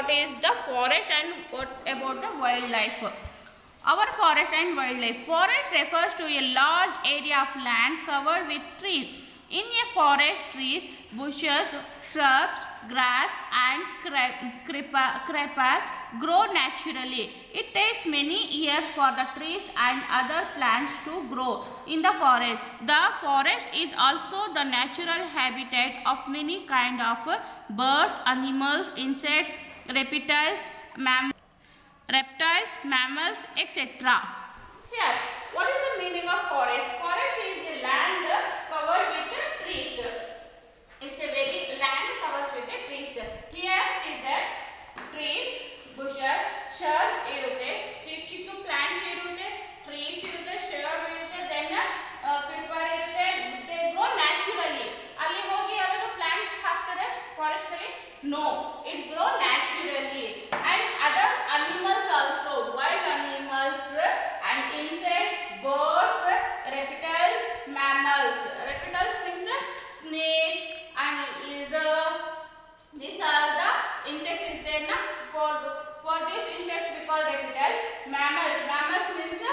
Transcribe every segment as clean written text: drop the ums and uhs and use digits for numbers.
what is the forest and what about the wildlife. Our forest and wildlife. Forest refers to a large area of land covered with trees. In a forest, trees, bushes, shrubs, grass and creeper grow naturally. It takes many years for the trees and other plants to grow in the forest. The forest is also the natural habitat of many kinds of birds, animals, insects, reptiles, mammals, etc. Here, what is the meaning of forest? Forest is the land covered with trees. It's a very land covered with trees. Here is the trees, bushes, shrub irutte, chiಕ್ಕ plants irutte, trees irutte, shrub irutte, then creeper irutte. They grow naturally. ಅಲ್ಲಿ ಹೋಗಿ ಯಾರು plants ಹಾಕ್ತಾರೆ forest ಅಲ್ಲಿ? No, it grow naturally. And other animals also, wild animals and insects, birds, reptiles, mammals. Reptiles means snake and lizard. These are the insects is there na. For these insects we call reptiles. Mammals means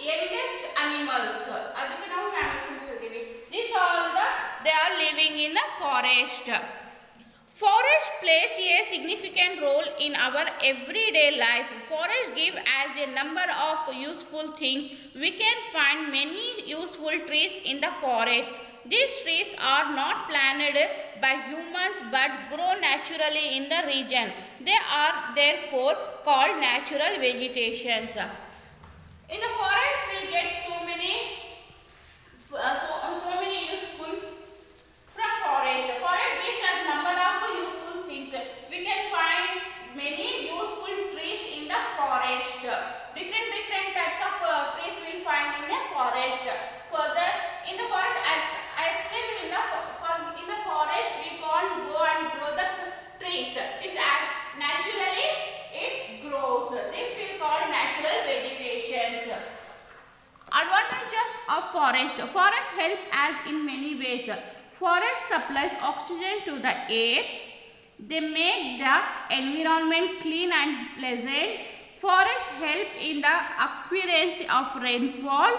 youngest animals. ಅದಕ್ಕೆ ನಾವು mammals ಅಂತ ಹೇಳ್ತೀವಿ. These all they are living in the forest. Forest plays a significant role in our everyday life. Forest give us a number of useful things. We can find many useful trees in the forest. These trees are not planted by humans but grow naturally in the region. They are therefore called natural vegetations. In the forest we get so many useful from forest. Forest gives us number of useful things. We can find many useful trees in the forest. Different types of trees we find in the forest. Further, in the forest, I explained in the forest we can't go and grow the trees. It's naturally it grows. This we call natural vegetations. Advantages of forest. Forest help us in many ways. Forest supplies oxygen to the air. They make the environment clean and pleasant. Forests help in the occurrence of rainfall.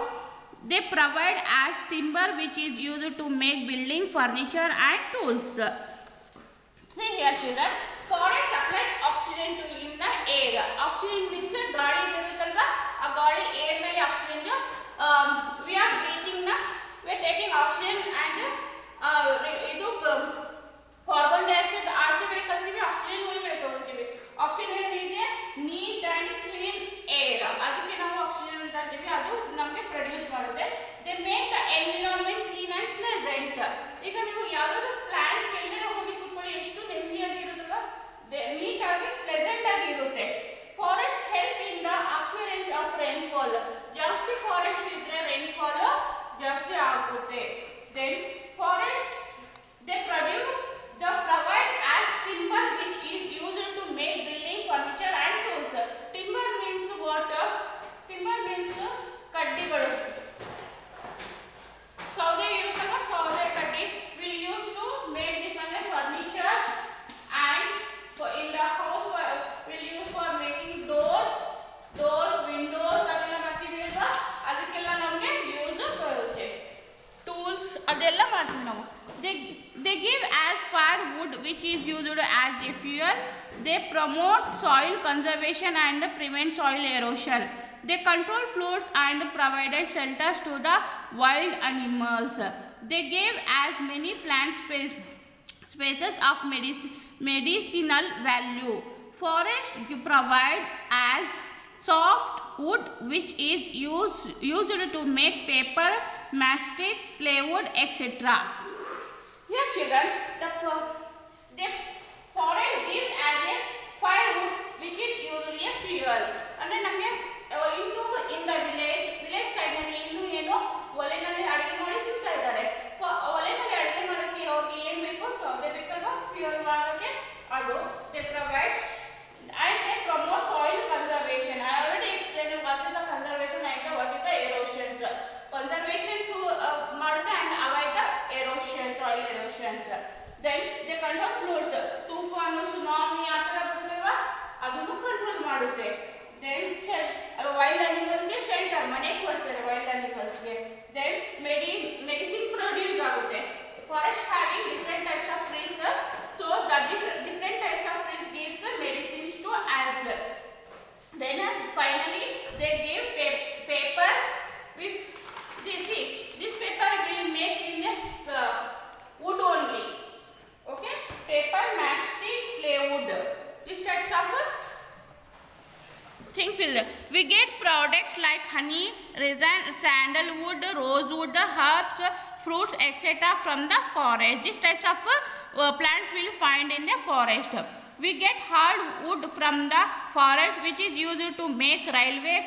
They provide us timber which is used to make building, furniture and tools. See here children, forest supplies oxygen to in the air. Oxygen means ಗಾಳಿ ಇರುತ್ತಲ್ವಾ, ಆ ಗಾಳಿ air ನಲ್ಲಿ oxygen we are breathing we are taking oxygen and ಇದು carbon dioxide ಆಚೆ ಕಡೆ ಕಳಿಸ್ತೀವಿ, oxygen ಒಳಗಡೆ ತಗೊಳ್ತೀವಿ. ಆಕ್ಸಿಜನ್ ಇದೆ ನೀಟ್ ಅಂಡ್ ಕ್ಲೀನ್ ಏರ್, ಅದಕ್ಕೆ ನಾವು ಆಕ್ಸಿಜನ್ ಅಂತ ಅಂತೀವಿ. ಅದು ನಮಗೆ ಪ್ರೊಡ್ಯೂಸ್ ಮಾಡುತ್ತೆ. They make the environment clean and pleasant. ಈಗ ನೀವು ಯಾವ್ದಾದ್ರು ಪ್ಲಾಂಟ್ ಕೆಳಗಡೆ ಹೋಗಿ ಕೂತ್ಕೊಳ್ಳಿ, ಎಷ್ಟು ನೆಮ್ಮದಿಯಾಗಿರುತ್ತಲ್ವಾ, ನೀಟ್ ಆಗಿ ಪ್ಲೆಸೆಂಟ್ ಆಗಿ ಇರುತ್ತೆ. Forest help in the occurrence of rainfall. ಜಾಸ್ತಿ ಫಾರೆಸ್ಟ್ ಇದ್ರೆ ರೈನ್ಫಾಲ್ ಜಾಸ್ತಿ ಆಗುತ್ತೆ. Then forest they provide as timber which is used to make building, furniture and tools. Timber means what? Timber means ಕಡ್ಡಿಗಳು. ಸೌದೆ ಇರುತ್ತಲ್ಲ, ಸೌದೆ ಕಡ್ಡಿ will use to make this one furniture and in the house will use for making doors, windows ಅದೆಲ್ಲ ಮಾಡ್ತೀವಿ ಅಲ್ವಾ, ಅದಕ್ಕೆಲ್ಲ ನಮಗೆ ಯೂಸ್ ಬರುತ್ತೆ. ಟೂಲ್ಸ್ ಅದೆಲ್ಲ ಮಾಡ್ತೀವಿ ನಾವು. They give as firewood which is used as a fuel. They promote soil conservation and prevent soil erosion. They control floods and provide shelters to the wild animals. They give as many plant species of medicinal value. Forests provide as soft wood which is used to make paper, mastic, plywood, etc. Here children, the forest gives as a firewood which is usually a fuel. ಅಂದ್ರೆ ನಮಗೆ ಇನ್ನು in the village side ನಲ್ಲಿ ಇನ್ನು ಏನು ಒಲೆನಲ್ಲಿ ಅಡುಗೆ ಮಾಡಿ ತಿಂತಾ ಇದ್ದಾರೆ. ಒಲೆನಲ್ಲಿ ಅಡುಗೆ ಮಾಡೋಕ್ಕೆ ಅವ್ರಿಗೆ ಏನು ಬೇಕು? ಸೌದೆ ಬೇಕಲ್ವಾ ಫ್ಯೂಯಲ್ ಮಾಡೋಕ್ಕೆ. ಅದು they provide and they promote soil conservation. I already explained what is the conservation and what is the erosion. Conservation ಮಾಡುತ್ತೆ and avoid the erosion, soil erosion. Then they control floods. ತೂಫಾನು, tsunami ಆ ಥರ ಬರುತ್ತಲ್ವಾ, Forest having different types of trees, so the different types of trees gives the medicines to us. Then finally they give paper with this. See, this paper will make in the wood only. Okay, paper, matchstick, plywood. This types of thing we get products like honey, resin, sandalwood, rosewood, herbs, fruits, etc. from the forest. These types of plants will find in the forest. We get hardwood from the forest, which is used to make railway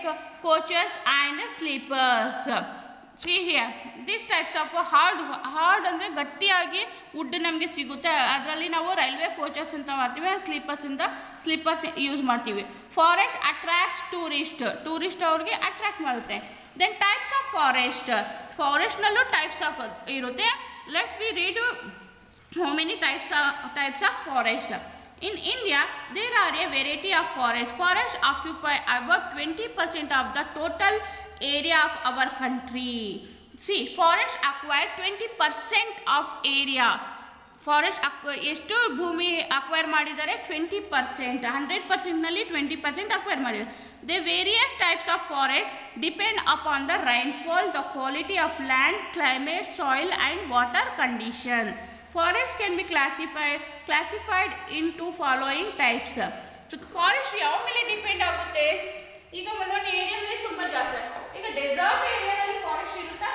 coaches and sleepers. See here, these types of hard ಅಂದ್ರೆ ಗಟ್ಟಿಯಾಗಿ wood ನಮಗೆ ಸಿಗುತ್ತೆ. ಅದರಲ್ಲಿ ನಾವು railway coaches ಅಂತ ಮಾಡ್ತೀವಿ, sleepers use ಮಾಡ್ತೀವಿ. Forest attracts tourist ಅವ್ರಿಗೆ ಅಟ್ರಾಕ್ಟ್ ಮಾಡುತ್ತೆ. ದೆನ್ ಟೈಪ್ಸ್ ಆಫ್ ಫಾರೆಸ್ಟ್ನಲ್ಲೂ ಟೈಪ್ಸ್ ಆಫ್ ಇರುತ್ತೆ. Let's we read how many types of forest. In India, there are a variety of forests. Forests occupy about 20% of the total area of our country. See, forests acquire 20% of area. Forest ಎಷ್ಟು ಭೂಮಿ acquire ಮಾಡಿದ್ದಾರೆ? 20%. 100% ನಲ್ಲಿ 20% acquire ಮಾಡಿದ್ದಾರೆ. The various types of forest depend upon the rainfall, the quality of land, climate, soil and water condition. Forest can be classified into following types. So forest ಯಾವ ಮೇಲೆ depend ಆಗುತ್ತೆ? ಈಗ ಒಂದೊಂದು ಏರಿಯಾದಲ್ಲಿ ತುಂಬಾ ಜಾಸ್ತಿ. ಈಗ ಡೆಸರ್ಟ್ ಏರಿಯಾದಲ್ಲಿ ಫಾರೆಸ್ಟ್ ಇರುತ್ತಾ?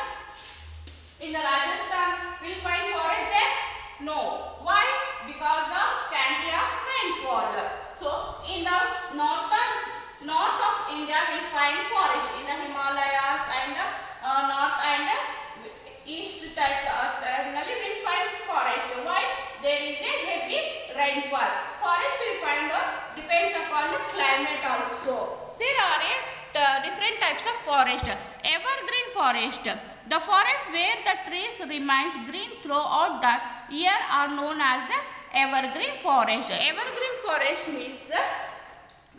In the Rajasthan will find forest there? No. Why? Because of scanty of rainfall. So in the north of India will find forest. In the Himalayas and north and east type will find forest. Why? There is a heavy rainfall. Forest will find depends upon the climate also. There are different types of forest. Evergreen forest. The forest where the trees remains green throughout the year are known as the evergreen forest. Evergreen forest means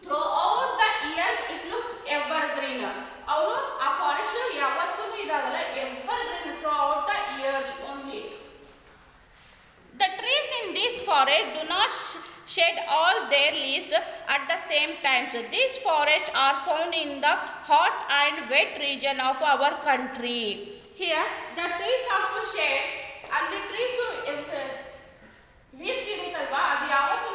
throughout the year it looks evergreen. ಅವರು ಆ forest ಯಾವತ್ತೂ ಇದಾಗಲ್ಲ, evergreen throughout the year only. The trees in this forest do not shed all their leaves at the same time. So these forests are found in the hot and wet region of our country. Here the trees of shade and the trees leaves ಇರುತ್ತಲ್ವಾ, ಅದು ಯಾವತ್ತೂ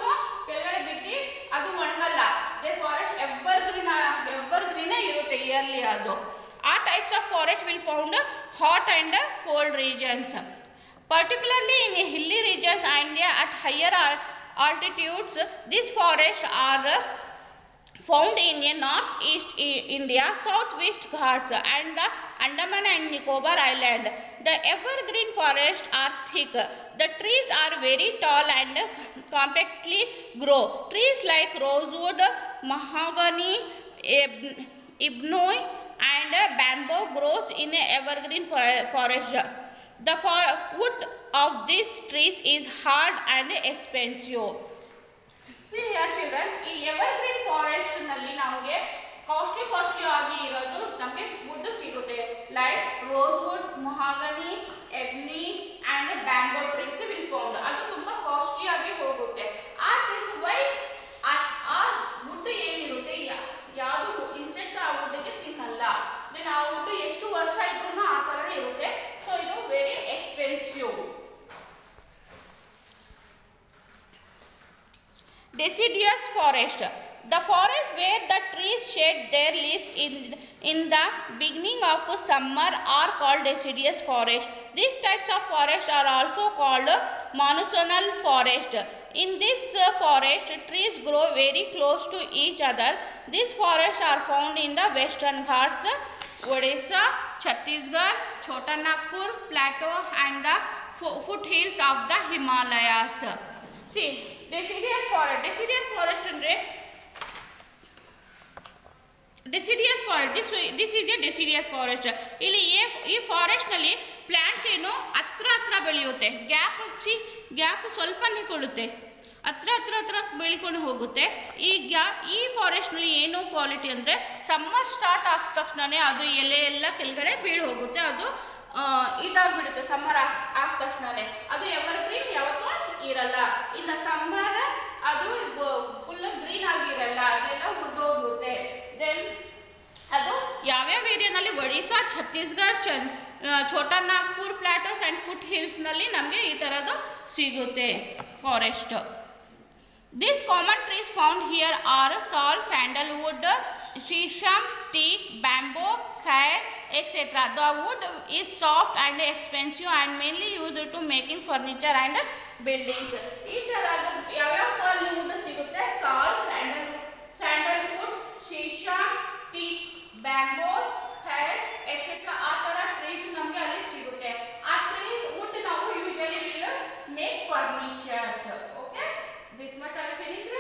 ಕೆಳಗಡೆ ಬಿಟ್ಟು ಅದು ಒಣಗಲ್ಲ. The forest evergreen ಇರುತ್ತೆ yearly. ಅದು ಆ types of forest will found hot and cold regions. Particularly in hilly regions and at higher altitudes, these forests are found in northeast India, southwest Ghats and the Andaman and Nicobar Island. The evergreen forests are thick. The trees are very tall and compactly grow. Trees like rosewood, mahogany, ebony and bamboo grows in evergreen forest. The wood of these trees is hard and expensive. See here children, ಈ evergreen forest ನಲ್ಲಿ ನಮಗೆ costly ಆಗಿ ಇರೋದು ನಮಗೆ wood ಸಿಗುತ್ತೆ. Like rosewood, mahogany, ebony and bamboo trees will found. ಅದು ತುಂಬಾ costly ಆಗಿ ಹೋಗುತ್ತೆ. ಆ ಟ್ರೀಸ್ ವೈ ಆ ವುಡ್ ಏನಿರುತ್ತೆ ಯಾವುದು ಇನ್ಸೆಕ್ಟ್ ಆ ವುಡ್ಗೆ ತಿನ್ನಲ್ಲ. ದೆನ್ ಆ ವುಡ್ ಎಷ್ಟು ವರ್ಷ ಇದ್ರೂ ಆ ಥರನೇ ಇರುತ್ತೆ. ಸೊ ಇದು very expensive. Deciduous forest. The forest where the trees shed their leaves in the beginning of summer are called deciduous forest. These types of forests are also called monsoonal forest. In this forest, trees grow very close to each other. These forests are found in the Western Ghats, Odisha, Chhattisgarh, Chota Nagpur Plateau and the foothills of the Himalayas. See, deciduous forest ಅಂದ್ರೆ deciduous forest. This is a deciduous forest. ಇಲ್ಲಿ ಈ forest ನಲ್ಲಿ plants ಏನು ಹತ್ರ ಬೆಳೆಯುತ್ತೆ. Gap ಸ್ವಲ್ಪನೇ ಕೊಡುತ್ತೆ, ಹತ್ರ ಬೆಳಿಕೊಂಡು ಹೋಗುತ್ತೆ. ಈ ಫಾರೆಸ್ಟ್ ನಲ್ಲಿ ಏನು ಕ್ವಾಲಿಟಿ ಅಂದ್ರೆ ಸಮ್ಮರ್ ಸ್ಟಾರ್ಟ್ ಆದ ತಕ್ಷಣನೇ ಅದು ಎಲೆ ಎಲ್ಲ ಕೆಳಗಡೆ ಬೀಳಿ ಹೋಗುತ್ತೆ. ಅದು ಇದಾಗ್ಬಿಡುತ್ತೆ ಸಮ್ಮರ್ ಆದ ತಕ್ಷಣನೇ. ಅದು ಎವರ್ಗ್ರೀನ್ ಯಾವತ್ತೂ ಇರಲ್ಲ. ಇನ್ನು ಸಮ್ಮರ್ ಅದು ಫುಲ್ ಗ್ರೀನ್ ಆಗಿರಲ್ಲ, ಅದೆಲ್ಲ ಮುರಿದೋಗುತ್ತೆ. ದೆನ್ ಅದು ಯಾವ್ಯಾವ ಏರಿಯಾನಲ್ಲಿ ಒಡಿಶಾ, ಛತ್ತೀಸ್ಗಢ, ಛೋಟಾ ನಾಗ್ಪುರ್ ಪ್ಲಾಟೋಸ್ ಆ್ಯಂಡ್ ಫುಟ್ ಹಿಲ್ಸ್ನಲ್ಲಿ ನಮಗೆ ಈ ಥರದ್ದು ಸಿಗುತ್ತೆ forest. These common trees found here are sal, sandalwood, shisham, teak, bamboo, khair, etc. The wood is soft and expensive and mainly used to making furniture and buildings. ಈ ಥರದ್ದು ಯಾವ್ಯಾವ wood ಸಿಗುತ್ತೆ? ಸಾಲ್, Sandalwood, sheesham, teak, bamboo, ಖೈರ್ etcetera ಆ ಥರ trees ನಮಗೆ ಅಲ್ಲಿ ಸಿಗುತ್ತೆ. ಆ ಟ್ರೀಸ್ ವುಡ್ ನಾವು usually will make furnitures. Okay, this much I finished.